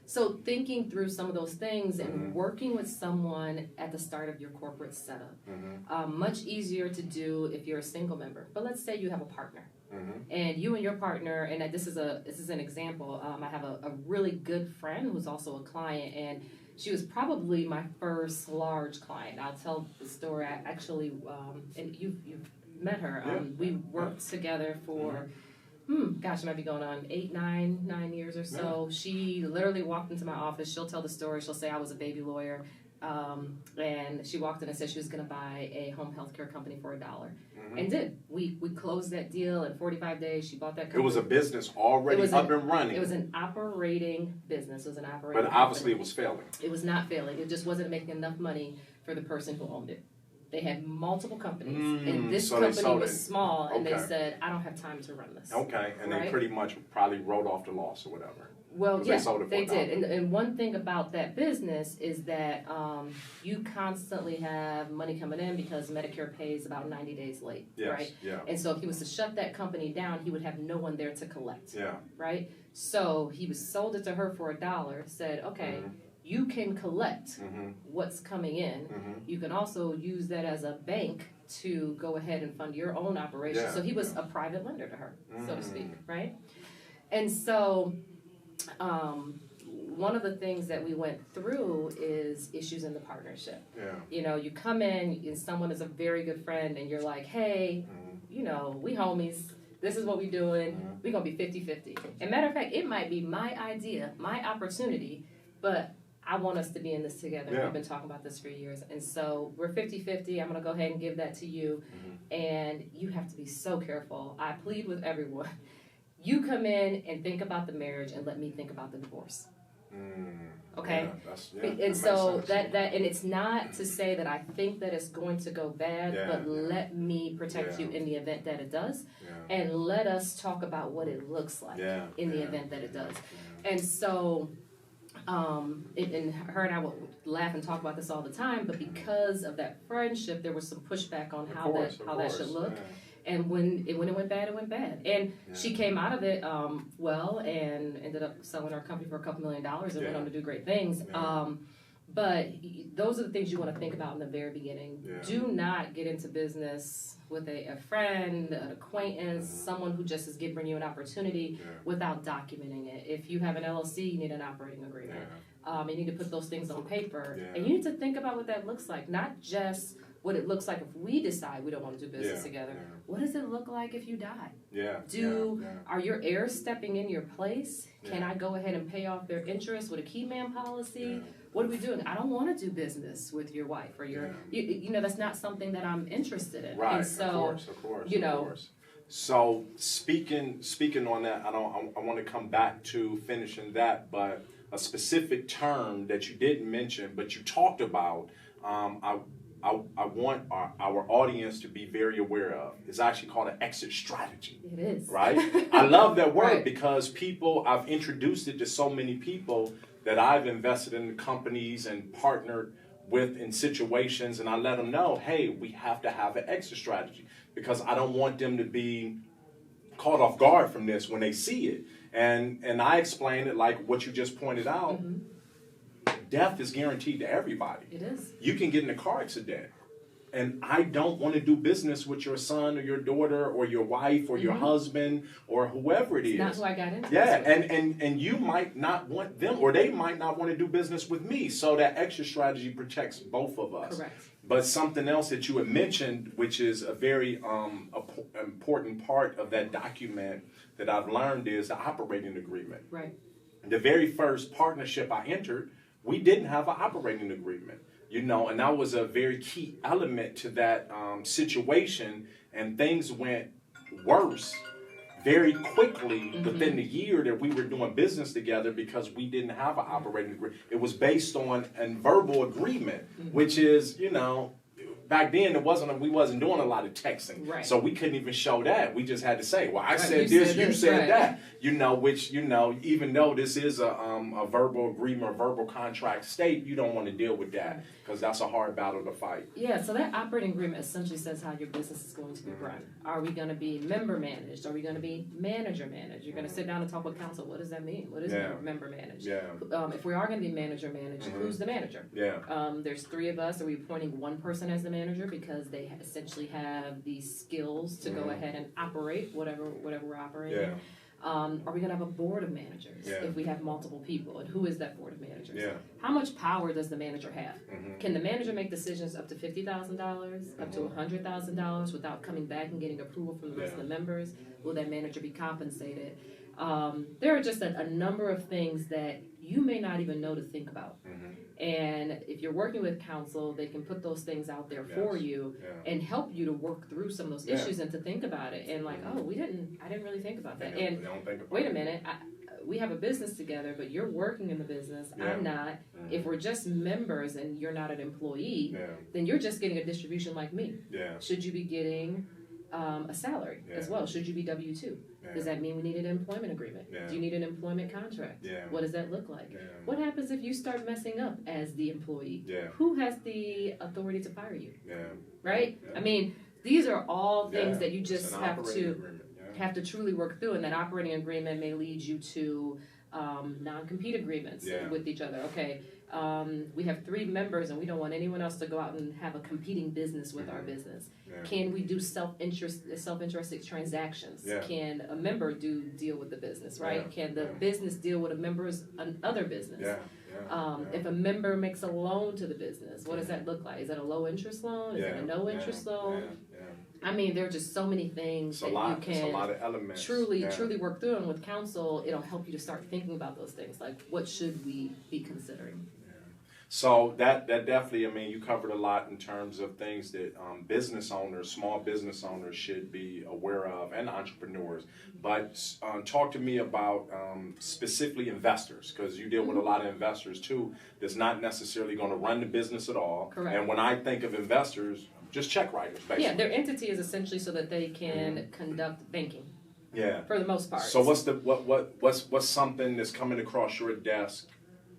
So thinking through some of those things and working with someone at the start of your corporate setup. Much easier to do if you're a single member. But let's say you have a partner. And you and your partner, and this is an example. I have a really good friend who's also a client, and she was probably my first large client. I'll tell the story. I actually, and you've met her. We worked together for it might be going on 9 years or so. She literally walked into my office. She'll tell the story. She'll say I was a baby lawyer. And she walked in and said she was going to buy a home health care company for $1. And did. We closed that deal in 45 days. She bought that company. It was a business already up and running. It was an operating business. But obviously it was failing. It was not failing. It just wasn't making enough money for the person who owned it. They had multiple companies, and this company was small, and they said, I don't have time to run this. Okay, and they pretty much probably wrote off the loss or whatever. Well, yeah, they did. And one thing about that business is that you constantly have money coming in because Medicare pays about 90 days late, right? Yeah. And so if he was to shut that company down, he would have no one there to collect, right? So he sold it to her for $1, said, okay, you can collect what's coming in. You can also use that as a bank to go ahead and fund your own operation. So he was a private lender to her, so to speak, right? And so one of the things that we went through is issues in the partnership. Yeah. You know, you come in and someone is a very good friend and you're like, hey, you know, we homies. This is what we doing. We're going to be 50-50. And matter of fact, it might be my idea, my opportunity, but I want us to be in this together. Yeah. We've been talking about this for years. And so we're 50-50. I'm going to go ahead and give that to you. And you have to be so careful. I plead with everyone. You come in and think about the marriage and let me think about the divorce. Okay? And so that and it's not to say that I think that it's going to go bad, but let me protect you in the event that it does. And let us talk about what it looks like in the event that it does. And so and her and I would laugh and talk about this all the time, but because of that friendship, there was some pushback on how that should look. And when it went bad, it went bad. And she came out of it well and ended up selling our company for $2 million and went on to do great things. But those are the things you want to think about in the very beginning. Do not get into business with a friend, an acquaintance, someone who just is giving you an opportunity without documenting it. If you have an LLC, you need an operating agreement. You need to put those things on paper. And you need to think about what that looks like, not just what it looks like if we decide we don't want to do business together. What does it look like if you die? Are your heirs stepping in your place? Can I go ahead and pay off their interest with a key man policy? What are we doing? I don't want to do business with your wife or your, you know, that's not something that I'm interested in. Right, and so, of course. So speaking on that, I want to come back to finishing that, but a specific term that you didn't mention, but you talked about, I want our audience to be very aware of. It's actually called an exit strategy. It is. Right? I love that word because I've introduced it to so many people that I've invested in companies and partnered with in situations, and I let them know, hey, we have to have an exit strategy because I don't want them to be caught off guard from this when they see it. And I explain it like what you just pointed out. Death is guaranteed to everybody. It is. You can get in a car accident. And I don't want to do business with your son or your daughter or your wife or your husband or whoever it is. That's who I got into. And you might not want them or they might not want to do business with me. So that exit strategy protects both of us. Correct. But something else that you had mentioned, which is a very important part of that document that I've learned is the operating agreement. Right. The very first partnership I entered, we didn't have an operating agreement. You know, and that was a very key element to that situation, and things went worse very quickly within the year that we were doing business together because we didn't have an operating agreement. It was based on a verbal agreement, which is, you know, back then we wasn't doing a lot of texting, so we couldn't even show that. We just had to say, well, I said this, you said that, you know, which, you know, even though this is a verbal agreement, a verbal contract state, you don't want to deal with that because that's a hard battle to fight. Yeah, so that operating agreement essentially says how your business is going to be run. Are we going to be member managed? Are we going to be manager managed? You're going to sit down and talk with counsel. What does that mean? What is member managed? If we are going to be manager managed, who's the manager? There's 3 of us. Are we appointing one person as the manager because they essentially have the skills to go ahead and operate whatever we're operating? Are we going to have a board of managers if we have multiple people? And who is that board of managers? How much power does the manager have? Can the manager make decisions up to $50,000, up to $100,000 without coming back and getting approval from the rest of the members? Will that manager be compensated? There are just a number of things that you may not even know to think about. And if you're working with counsel, they can put those things out there for you and help you to work through some of those issues and to think about it. And like, oh, I didn't really think about that. And wait a minute, we have a business together, but you're working in the business. I'm not. If we're just members and you're not an employee, then you're just getting a distribution like me. Should you be getting a salary as well? Should you be W-2? Does that mean we need an employment agreement? Do you need an employment contract? What does that look like? What happens if you start messing up as the employee? Who has the authority to fire you? Right? I mean, these are all things that you just have to truly work through, and that operating agreement may lead you to non-compete agreements with each other. Okay, We have 3 members and we don't want anyone else to go out and have a competing business with our business. Yeah. Can we do self-interested transactions? Yeah. Can a member deal with the business, right? Yeah. Can the Yeah. business deal with a member's other business? Yeah. If a member makes a loan to the business, what does that look like? Is that a low interest loan? Is it a no interest loan? I mean, there are just so many things that you can it's a lot of elements. truly work through, and with counsel, it'll help you to start thinking about those things, like what should we be considering? So that definitely, I mean, you covered a lot in terms of things that business owners, small business owners should be aware of, and entrepreneurs. But talk to me about specifically investors, because you deal with a lot of investors too that's not necessarily going to run the business at all. Correct. And when I think of investors, just check writers, basically. Yeah, their entity is essentially so that they can conduct banking. Yeah. For the most part. So what's something that's coming across your desk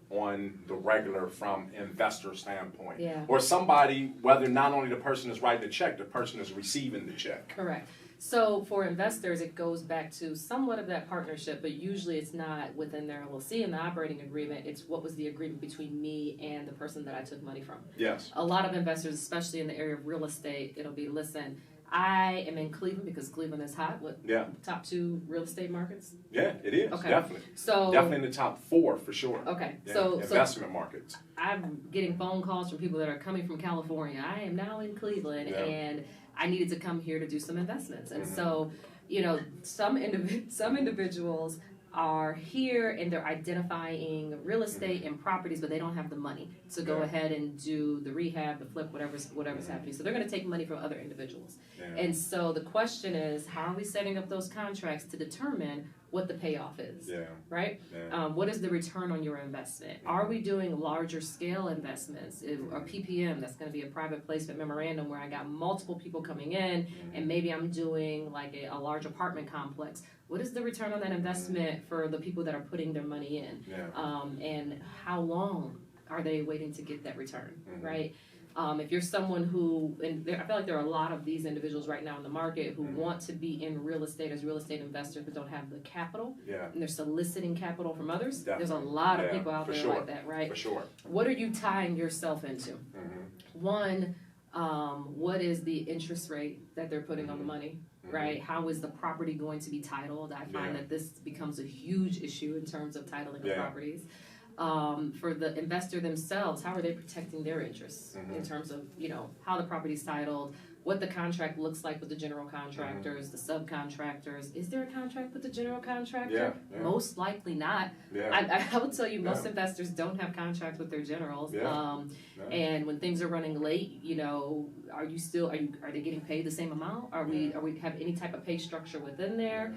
on the regular from investor standpoint? Yeah. Or somebody, whether not only the person is writing the check, the person is receiving the check. Correct. So for investors, it goes back to somewhat of that partnership, but usually it's not within their LLC and the operating agreement. It's what was the agreement between me and the person that I took money from. Yes. A lot of investors, especially in the area of real estate, it'll be, listen, I am in Cleveland because Cleveland is hot. What? Yeah. Top 2 real estate markets? Yeah, it is. Okay. Definitely. So definitely in the top 4 for sure. Okay. Yeah. So investment markets. I'm getting phone calls from people that are coming from California. I am now in Cleveland and I needed to come here to do some investments. And so, you know, some individuals are here and they're identifying real estate and properties, but they don't have the money to go ahead and do the rehab, the flip, whatever's happening. So they're going to take money from other individuals. Yeah. And so the question is, how are we setting up those contracts to determine what the payoff is? Yeah. Right? Yeah. What is the return on your investment? Are we doing larger scale investments? Or PPM, that's going to be a private placement memorandum where I got multiple people coming in and maybe I'm doing like a large apartment complex. What is the return on that investment for the people that are putting their money in? Yeah. And how long are they waiting to get that return, right? If you're someone who, and I feel like there are a lot of these individuals right now in the market who want to be in real estate as real estate investors but don't have the capital, and they're soliciting capital from others. Definitely. There's a lot of people out there like that, right? For sure. What are you tying yourself into? One, what is the interest rate that they're putting on the money? Right? How is the property going to be titled? I find that this becomes a huge issue in terms of titling of properties. For the investor themselves, how are they protecting their interests in terms of, you know, how the property's titled, what the contract looks like with the general contractors, the subcontractors. Is there a contract with the general contractor? Yeah. Most likely not. Yeah. I will tell you, most investors don't have contracts with their generals. And when things are running late, you know, are they getting paid the same amount? Are we have any type of pay structure within there?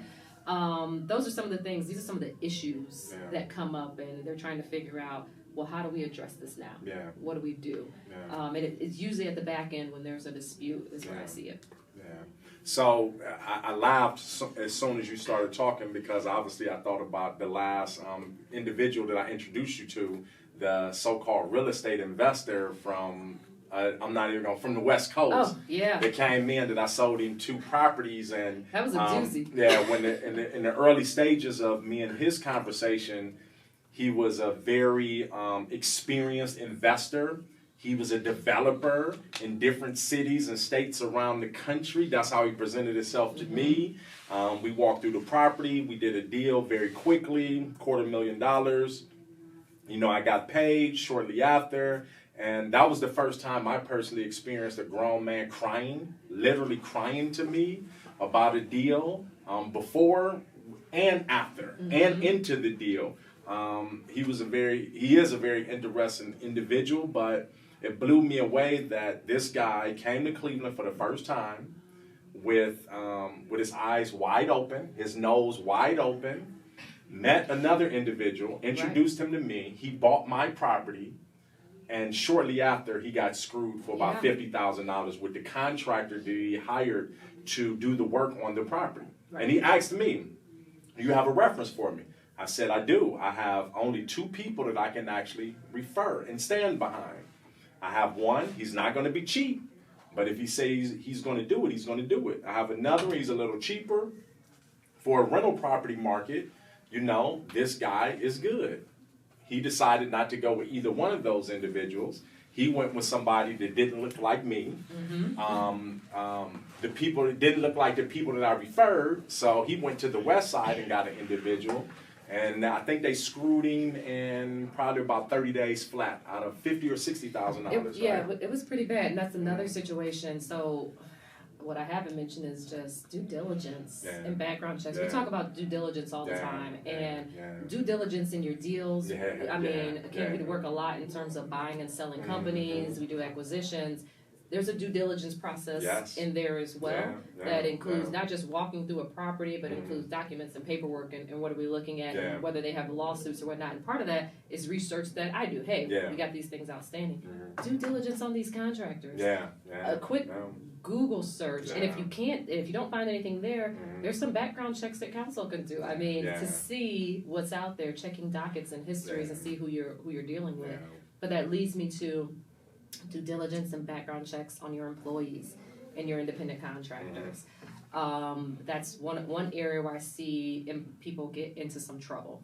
Those are some of the things, these are some of the issues that come up, and they're trying to figure out, well, how do we address this now? Yeah. What do we do? Yeah. And it's usually at the back end when there's a dispute is where I see it. Yeah. So I laughed as soon as you started talking because obviously I thought about the last individual that I introduced you to, the so-called real estate investor from I'm not even going from the West Coast. Oh, yeah. That came in that I sold him 2 properties, and that was a doozy. Yeah, when in the early stages of me and his conversation, he was a very experienced investor. He was a developer in different cities and states around the country. That's how he presented himself to me. We walked through the property. We did a deal very quickly, $250,000. You know, I got paid shortly after. And that was the first time I personally experienced a grown man crying, literally crying to me about a deal before and after and into the deal. He is a very interesting individual, but it blew me away that this guy came to Cleveland for the first time with his eyes wide open, his nose wide open, met another individual, introduced him to me. He bought my property. And shortly after, he got screwed for about $50,000 with the contractor that he hired to do the work on the property. Right. And he asked me, do you have a reference for me? I said, I do. I have only 2 people that I can actually refer and stand behind. I have one. He's not going to be cheap. But if he says he's going to do it, he's going to do it. I have another. He's a little cheaper. For a rental property market, you know, this guy is good. he decided not to go with either one of those individuals. He went with somebody that didn't look like me. The people that didn't look like the people that I referred, so he went to the west side and got an individual. And I think they screwed him in probably about 30 days flat out of $50,000 or $60,000. Yeah, it was pretty bad, and that's another situation. So what I haven't mentioned is just due diligence and background checks. We talk about due diligence all the time, and due diligence in your deals. I mean, again, we work a lot in terms of buying and selling companies. We do acquisitions. There's a due diligence process in there as well that includes not just walking through a property, but includes documents and paperwork and what are we looking at and whether they have lawsuits or whatnot. And part of that is research that I do. Hey, we got these things outstanding. Due diligence on these contractors. A quick Google search, and if you don't find anything there, there's some background checks that counsel can do. I mean, to see what's out there, checking dockets and histories and see who you're dealing with. But that leads me to due diligence and background checks on your employees and your independent contractors. That's one area where I see people get into some trouble.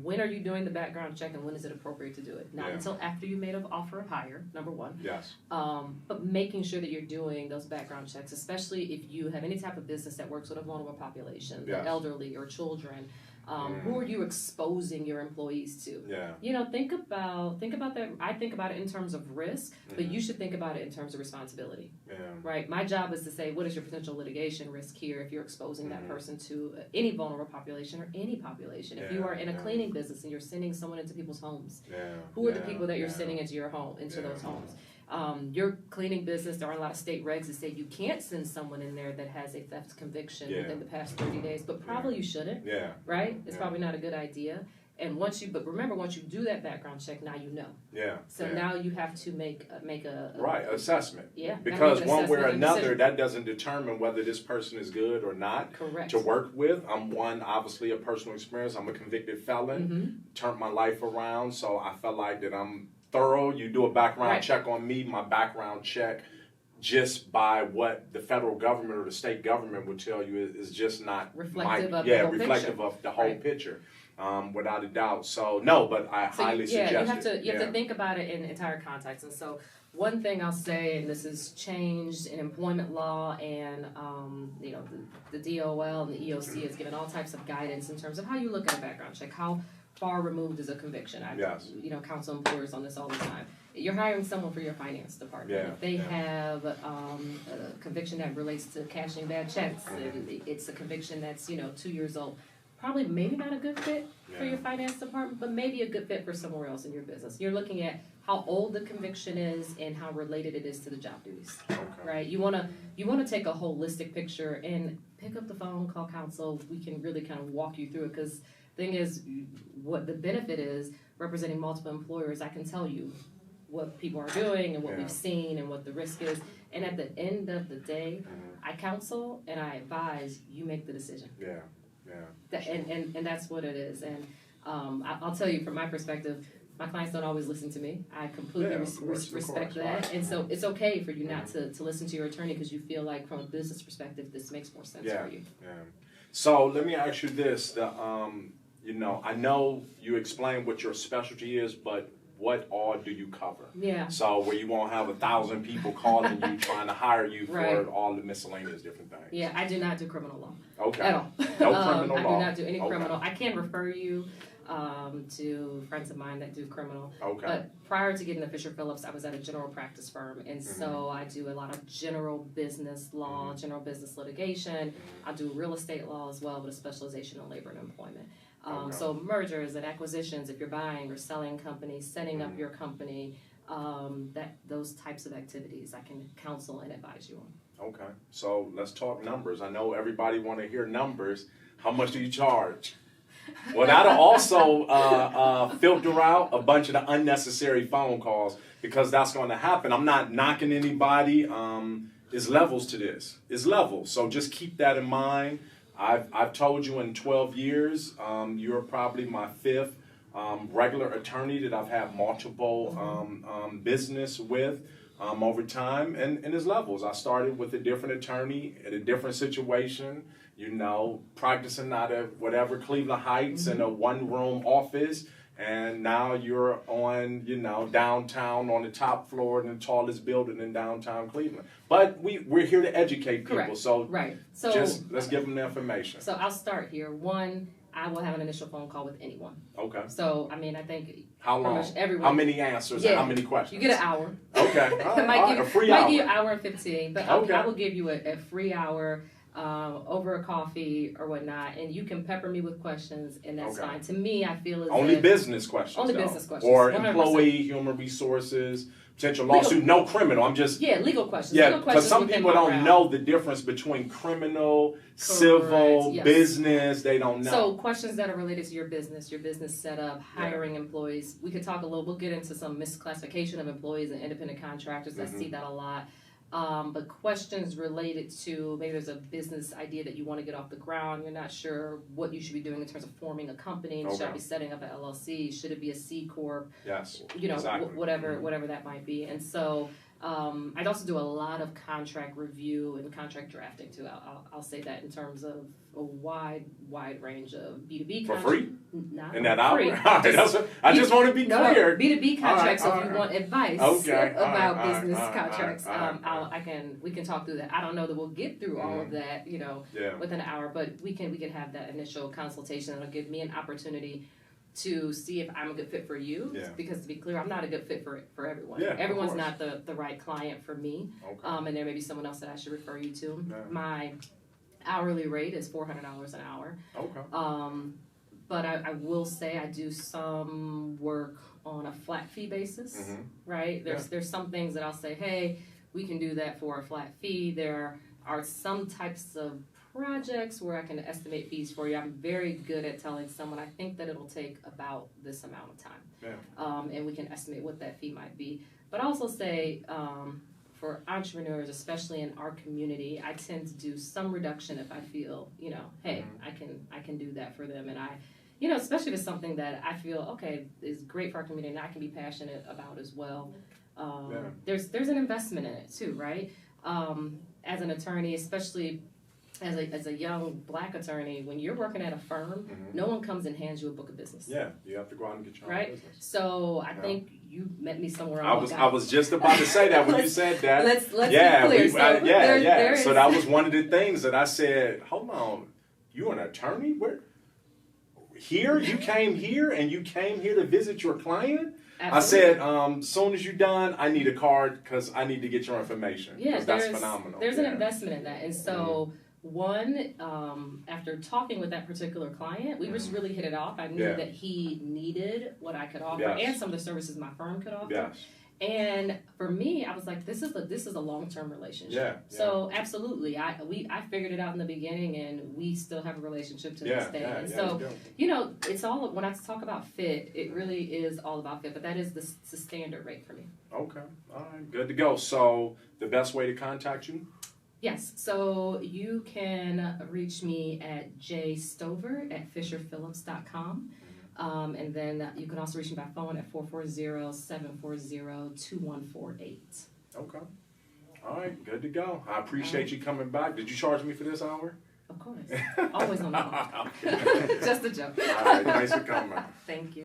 When are you doing the background check, and when is it appropriate to do it? Not until after you made an offer of hire, number one. But making sure that you're doing those background checks, especially if you have any type of business that works with a vulnerable population, the elderly or children. Who are you exposing your employees to? You know, think about that. I think about it in terms of risk, but you should think about it in terms of responsibility. Right? My job is to say, what is your potential litigation risk here if you're exposing that person to any vulnerable population or any population? If you are in a cleaning business and you're sending someone into people's homes, who are the people that you're sending into your home, into those homes? Your cleaning business, there are a lot of state regs that say you can't send someone in there that has a theft conviction within the past 30 days, but probably you shouldn't, right? It's probably not a good idea. And but remember, once you do that background check, now you know. So now you have to make a right assessment. Because one way or another, that doesn't determine whether this person is good or not. To work with. I'm obviously a personal experience. I'm a convicted felon. Turned my life around, so I felt like that I'm thorough. You do a background check on me, my background check just by what the federal government or the state government would tell you is just not reflective of the whole picture. Without a doubt. So no, but I highly suggest it. You have to think about it in entire context. And so one thing I'll say, and this has changed in employment law, and the DOL and the EOC has given all types of guidance in terms of how you look at a background check. How far removed is a conviction? I counsel employers on this all the time. You're hiring someone for your finance department. If they have a conviction that relates to cashing bad checks, and it's a conviction that's 2 years old, probably maybe not a good fit for your finance department, but maybe a good fit for somewhere else in your business. You're looking at how old the conviction is and how related it is to the job duties. Right? You wanna take a holistic picture and pick up the phone, call counsel. We can really kind of walk you through it, because the thing is, what the benefit is, representing multiple employers, I can tell you what people are doing and what we've seen and what the risk is. And at the end of the day, I counsel and I advise, you make the decision. And that's what it is. And I'll tell you, from my perspective, my clients don't always listen to me. I completely respect that. And so it's okay for you not to listen to your attorney because you feel like, from a business perspective, this makes more sense for you. So let me ask you this. I know you explained what your specialty is, but what all do you cover? So where you won't have 1,000 people calling you trying to hire you for all the miscellaneous different things. I do not do criminal law. At all. No criminal law. I do not do any criminal. I can refer you to friends of mine that do criminal. But prior to getting to Fisher Phillips, I was at a general practice firm, and so I do a lot of general business law, general business litigation. I do real estate law as well, with a specialization in labor and employment. So mergers and acquisitions, if you're buying or selling companies, setting up your company, those types of activities I can counsel and advise you on. So let's talk numbers. I know everybody want to hear numbers. How much do you charge? Well, that'll also filter out a bunch of the unnecessary phone calls, because that's going to happen. I'm not knocking anybody. There's levels to this. It's levels. So just keep that in mind. I've told you in 12 years, you're probably my fifth regular attorney that I've had multiple business with over time, and there's levels. I started with a different attorney at a different situation, practicing out of whatever Cleveland Heights in a one-room office, and now you're on, downtown on the top floor in the tallest building in downtown Cleveland. But we're here to educate people, Correct. so Right. So just let's give them the information. So I'll start here. One, I will have an initial phone call with anyone. Okay. So I mean, I think How pretty long? much everyone. How many answers and how many questions? You get an hour. Okay. All right. Might give a free might hour. give you an hour and 15, but Okay. I will give you a free hour over a coffee or whatnot, and you can pepper me with questions, and that's Okay. fine. To me, I feel as Only if business questions. Only though. business questions, Or 100%. employee, human resources, potential Legal. lawsuit, no criminal. I'm just. yeah, legal questions. Yeah, Legal because questions some within people my don't realm. know the difference between criminal, civil, yes. business. They don't know. So questions that are related to your business setup, hiring employees. We could talk we'll get into some misclassification of employees and independent contractors. I see that a lot. But questions related to maybe there's a business idea that you want to get off the ground. You're not sure what you should be doing in terms of forming a company. Should I be setting up an LLC? Should it be a C Corp? Yes. Exactly. Whatever that might be. And so I'd also do a lot of contract review and contract drafting too. I'll say that in terms of a wide range of B2B For contracts. free? Not In that hour? free. I just want to be clear. B2B contracts. All So right, if you want advice Okay, all about right, business all right, contracts, all right. we can talk through that. I don't know that we'll get through all of that, Yeah. within an hour, but we can have that initial consultation. It'll give me an opportunity to see if I'm a good fit for you. Yeah. Because to be clear, I'm not a good fit for everyone. Yeah, of Everyone's course. not the right client for me. Okay. And there may be someone else that I should refer you to. Yeah. My hourly rate is $400 an hour. Okay. But I will say I do some work on a flat fee basis, right? There's some things that I'll say, hey, we can do that for a flat fee. There are some types of projects where I can estimate fees for you. I'm very good at telling someone I think that it'll take about this amount of time. Yeah. And we can estimate what that fee might be. But I also say for entrepreneurs, especially in our community, I tend to do some reduction if I feel, hey, I can do that for them. And I, especially if it's something that I feel, okay, is great for our community and I can be passionate about as well. There's an investment in it too, right? As an attorney, especially as a young black attorney, when you're working at a firm, no one comes and hands you a book of business. Yeah, you have to go out and get your own business. So I think you met me somewhere. I was just about to say that when you said that. Let's be clear. So that was one of the things that I said. Hold on, you an attorney? Where? Here you came here and you came here to visit your client. Absolutely. I said, soon as you're done, I need a card because I need to get your information. Yeah, that's phenomenal. There's an investment in that, and so. One, after talking with that particular client, we just really hit it off. I knew that he needed what I could offer and some of the services my firm could offer. Yes. And for me, I was like, this is a long-term relationship. Yeah. So absolutely, I figured it out in the beginning, and we still have a relationship to this day. And so, it's all, when I talk about fit, it really is all about fit. But that is the standard rate for me. Okay. All right. Good to go. So the best way to contact you? Yes, so you can reach me at jstover@fisherphillips.com. And then you can also reach me by phone at 440-740-2148. Okay. All right, good to go. I appreciate you coming back. Did you charge me for this hour? Of course. Always on the phone. Just a joke. All right, thanks for coming. Thank you.